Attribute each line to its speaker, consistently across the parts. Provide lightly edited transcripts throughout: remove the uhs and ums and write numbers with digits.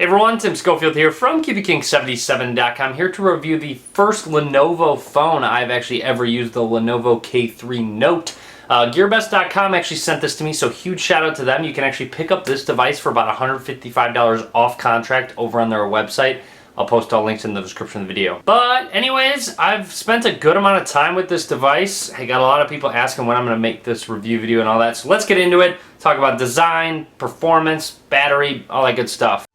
Speaker 1: Hey everyone, Tim Schofield here from CubeKing77.com, here to review the first Lenovo phone I've actually ever used, the Lenovo K3 Note. Gearbest.com actually sent this to me, so huge shout out to them. You can actually pick up this device for about $155 off contract over on their website. I'll post all links in the description of the video. But anyways, I've spent a good amount of time with this device. I got a lot of people asking when I'm going to make this review video and all that, so let's get into it. Talk about design, performance, battery, all that good stuff.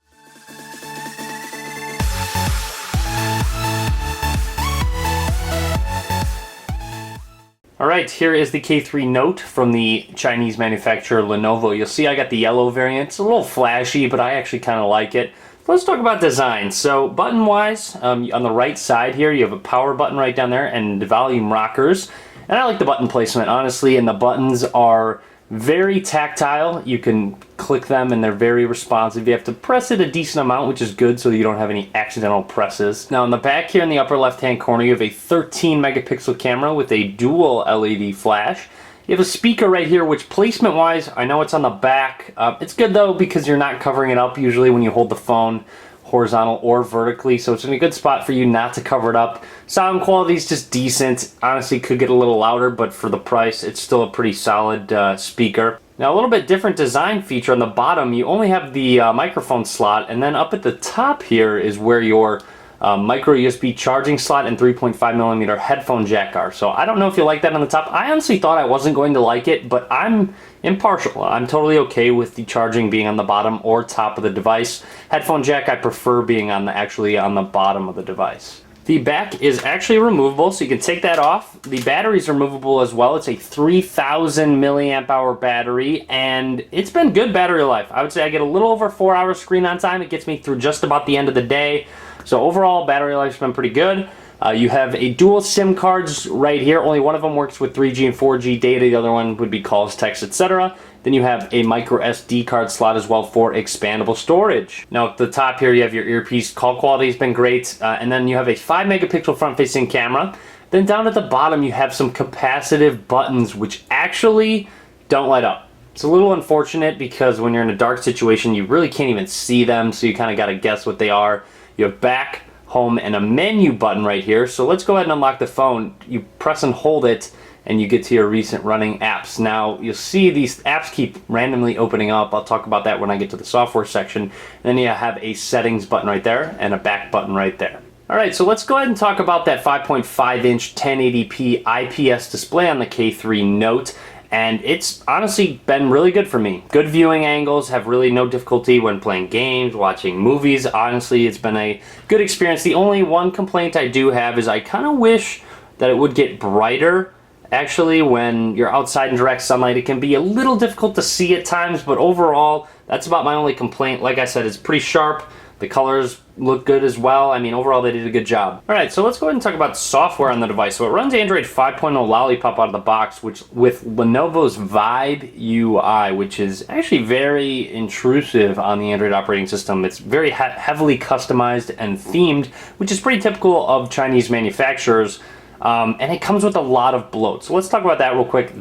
Speaker 1: Alright, here is the K3 Note from the Chinese manufacturer Lenovo. You'll see I got the yellow variant. It's a little flashy, but I actually kind of like it. Let's talk about design. So button-wise, on the right side here, you have a power button right down there and the volume rockers. And I like the button placement, honestly, and the buttons are very tactile. You can click them and they're very responsive. You have to press it a decent amount, which is good so you don't have any accidental presses. Now on the back here in the upper left hand corner, you have a 13 megapixel camera with a dual LED flash. You have a speaker right here, which placement wise, I know it's on the back. It's good though because you're not covering it up usually when you hold the phone horizontal or vertically, so it's in a good spot for you not to cover it up. Sound quality is just decent. Honestly, could get a little louder, but for the price, it's still a pretty solid speaker. Now, a little bit different design feature on the bottom. You only have the microphone slot, and then up at the top here is where your micro USB charging slot and 3.5mm headphone jack are. So I don't know if you like that on the top. I honestly thought I wasn't going to like it, but I'm impartial. I'm totally okay with the charging being on the bottom or top of the device. Headphone jack I prefer being actually on the bottom of the device. The back is actually removable, so you can take that off. The battery is removable as well. It's a 3000 milliamp hour battery, and it's been good battery life. I would say I get a little over 4 hours screen on time. It gets me through just about the end of the day. So overall, battery life's been pretty good. You have a dual SIM cards right here. Only one of them works with 3G and 4G data. The other one would be calls, texts, etc. Then you have a micro SD card slot as well for expandable storage. Now at the top here, you have your earpiece. Call quality has been great. And then you have a 5 megapixel front-facing camera. Then down at the bottom, you have some capacitive buttons which actually don't light up. It's a little unfortunate because when you're in a dark situation, you really can't even see them, so you kind of got to guess what they are. You have back, home, and a menu button right here. So let's go ahead and unlock the phone. You press and hold it, and you get to your recent running apps. Now, you'll see these apps keep randomly opening up. I'll talk about that when I get to the software section. And then you have a settings button right there and a back button right there. All right, so let's go ahead and talk about that 5.5-inch 1080p IPS display on the K3 Note. And it's honestly been really good for me. Good viewing angles, have really no difficulty when playing games, watching movies. Honestly, it's been a good experience. The only one complaint I do have is I kind of wish that it would get brighter. Actually, when you're outside in direct sunlight, it can be a little difficult to see at times, but overall, that's about my only complaint. Like I said, it's pretty sharp. The colors look good as well. I mean, overall, they did a good job. All right, so let's go ahead and talk about software on the device. So it runs Android 5.0 Lollipop out of the box, which with Lenovo's Vibe UI, which is actually very intrusive on the Android operating system. It's very heavily customized and themed, which is pretty typical of Chinese manufacturers. And it comes with a lot of bloat. So let's talk about that real quick.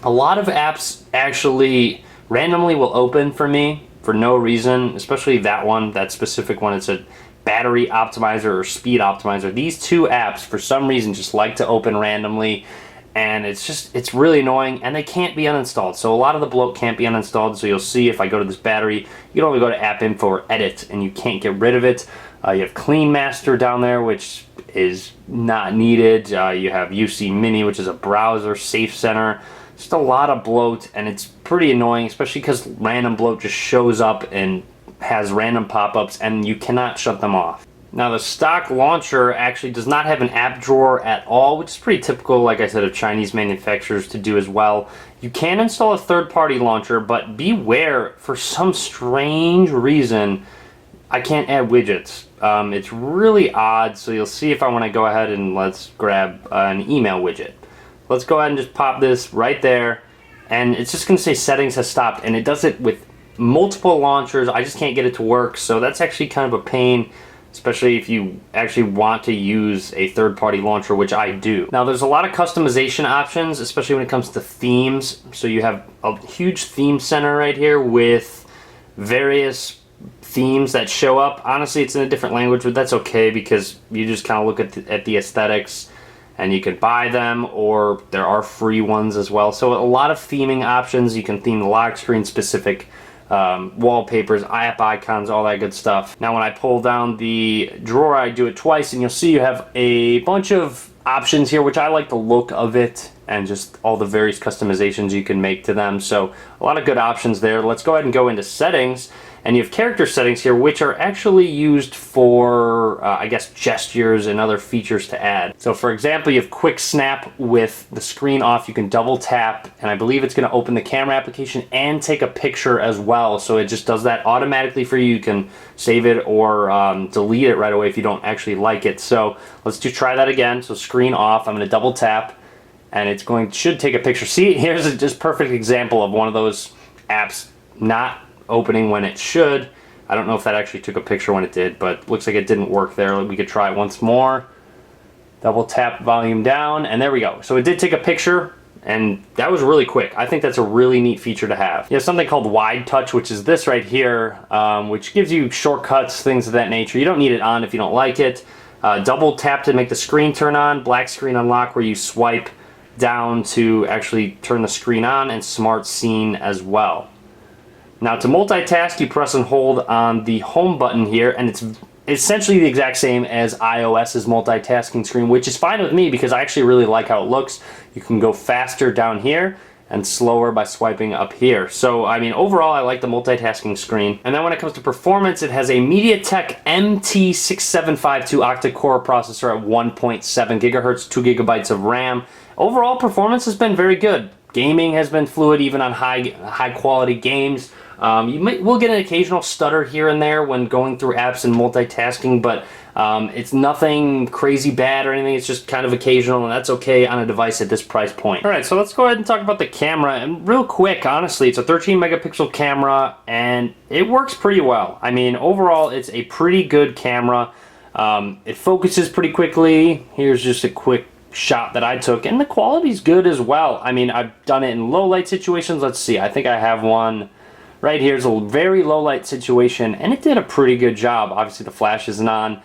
Speaker 1: A lot of apps actually randomly will open for me for no reason, especially that one, that specific one. It's a battery optimizer or speed optimizer. These two apps, for some reason, just like to open randomly, and it's really annoying, and they can't be uninstalled. So a lot of the bloat can't be uninstalled. So you'll see if I go to this battery, you can only go to App Info or Edit, and you can't get rid of it. You have Clean Master down there, which is not needed. You have UC Mini, which is a browser, Safe Center. Just a lot of bloat, and it's pretty annoying, especially because random bloat just shows up and has random pop-ups, and you cannot shut them off. Now, the stock launcher actually does not have an app drawer at all, which is pretty typical, like I said, of Chinese manufacturers to do as well. You can install a third-party launcher, but beware, for some strange reason, I can't add widgets. It's really odd, so you'll see if I want to go ahead and let's grab an email widget. Let's go ahead and just pop this right there, and it's just going to say settings has stopped, and it does it with multiple launchers. I just can't get it to work, so that's actually kind of a pain, especially if you actually want to use a third-party launcher, which I do. Now, there's a lot of customization options, especially when it comes to themes. So you have a huge theme center right here with various themes that show up. Honestly, it's in a different language, but that's okay because you just kind of look at the aesthetics and you can buy them, or there are free ones as well. So a lot of theming options. You can theme the lock screen specific wallpapers, app icons, all that good stuff. Now when I pull down the drawer, I do it twice and you'll see you have a bunch of options here, which I like the look of it and just all the various customizations you can make to them. So a lot of good options there. Let's go ahead and go into settings, and you have character settings here, which are actually used for I guess gestures and other features to add. So for example, you have quick snap with the screen off. You can double tap, and I believe it's going to open the camera application and take a picture as well. So it just does that automatically for you. You can save it or delete it right away if you don't actually like it. So let's try that again. So screen off, I'm going to double tap, and it's should take a picture. See, here's a just perfect example of one of those apps not opening when it should. I don't know if that actually took a picture when it did, but looks like it didn't work there. We could try it once more. Double tap volume down, and there we go. So it did take a picture, and that was really quick. I think that's a really neat feature to have. You have something called wide touch, which is this right here, which gives you shortcuts, things of that nature. You don't need it on if you don't like it. Double tap to make the screen turn on. Black screen unlock, where you swipe down to actually turn the screen on, and smart scene as well. Now to multitask, you press and hold on the home button here, and it's essentially the exact same as iOS's multitasking screen, which is fine with me because I actually really like how it looks. You can go faster down here and slower by swiping up here. So I mean, overall I like the multitasking screen. And then when it comes to performance, it has a Mediatek MT6752 Octa-Core processor at 1.7 gigahertz, 2 gigabytes of RAM. Overall performance has been very good. Gaming has been fluid, even on high quality games. We'll get an occasional stutter here and there when going through apps and multitasking, but it's nothing crazy bad or anything. It's just kind of occasional, and that's okay on a device at this price point. Alright, so let's go ahead and talk about the camera. And real quick, honestly, it's a 13 megapixel camera, and it works pretty well. I mean, overall, it's a pretty good camera. It focuses pretty quickly. Here's just a quick shot that I took, and the quality's good as well. I mean, I've done it in low light situations. Let's see, I think I have one right here. It's a very low light situation, and it did a pretty good job. Obviously the flash isn't on.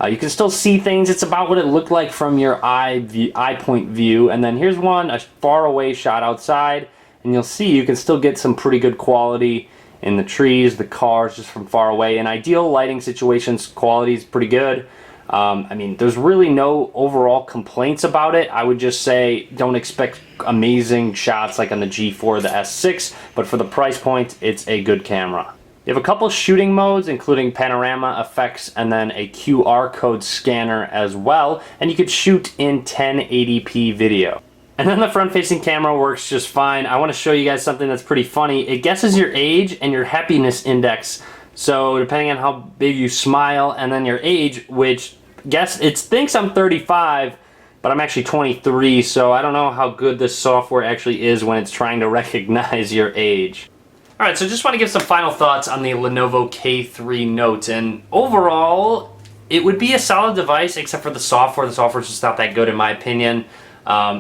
Speaker 1: You can still see things. It's about what it looked like from your eye point view. And then here's one, a far away shot outside, and you'll see you can still get some pretty good quality in the trees, the cars, just from far away. In ideal lighting situations, quality is pretty good. I mean, there's really no overall complaints about it. I would just say don't expect amazing shots like on the G4 or the S6, but for the price point, it's a good camera. You have a couple shooting modes, including panorama effects and then a QR code scanner as well, and you could shoot in 1080p video. And then the front-facing camera works just fine. I want to show you guys something that's pretty funny. It guesses your age and your happiness index. So depending on how big you smile and then your age, which it thinks I'm 35, but I'm actually 23, so I don't know how good this software actually is when it's trying to recognize your age. Alright, so just want to give some final thoughts on the Lenovo K3 Note, and overall, it would be a solid device except for the software. The software is just not that good in my opinion.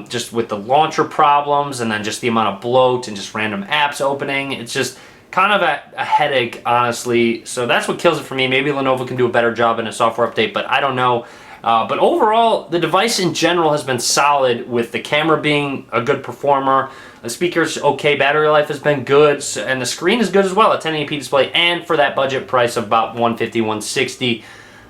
Speaker 1: Just with the launcher problems and then just the amount of bloat and just random apps opening, it's just kind of a headache, honestly. So that's what kills it for me. Maybe Lenovo can do a better job in a software update, but I don't know. But overall, the device in general has been solid, with the camera being a good performer. The speaker's okay, battery life has been good, and the screen is good as well, a 1080p display, and for that budget price of about $150, $160.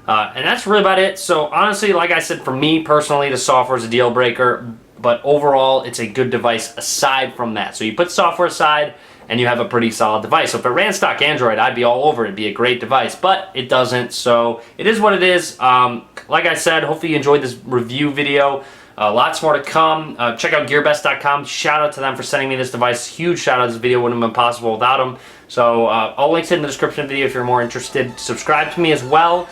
Speaker 1: And that's really about it. So honestly, like I said, for me personally, the software is a deal breaker, but overall, it's a good device aside from that. So you put software aside, and you have a pretty solid device. So if it ran stock Android, I'd be all over it. It'd be a great device, but it doesn't, so it is what it is. Like I said, hopefully you enjoyed this review video. Lots more to come. Check out gearbest.com. Shout out to them for sending me this device. Huge shout out. This video wouldn't have been possible without them. So all links in the description of the video if you're more interested. Subscribe to me as well.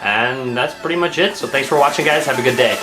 Speaker 1: And that's pretty much it. So thanks for watching, guys. Have a good day.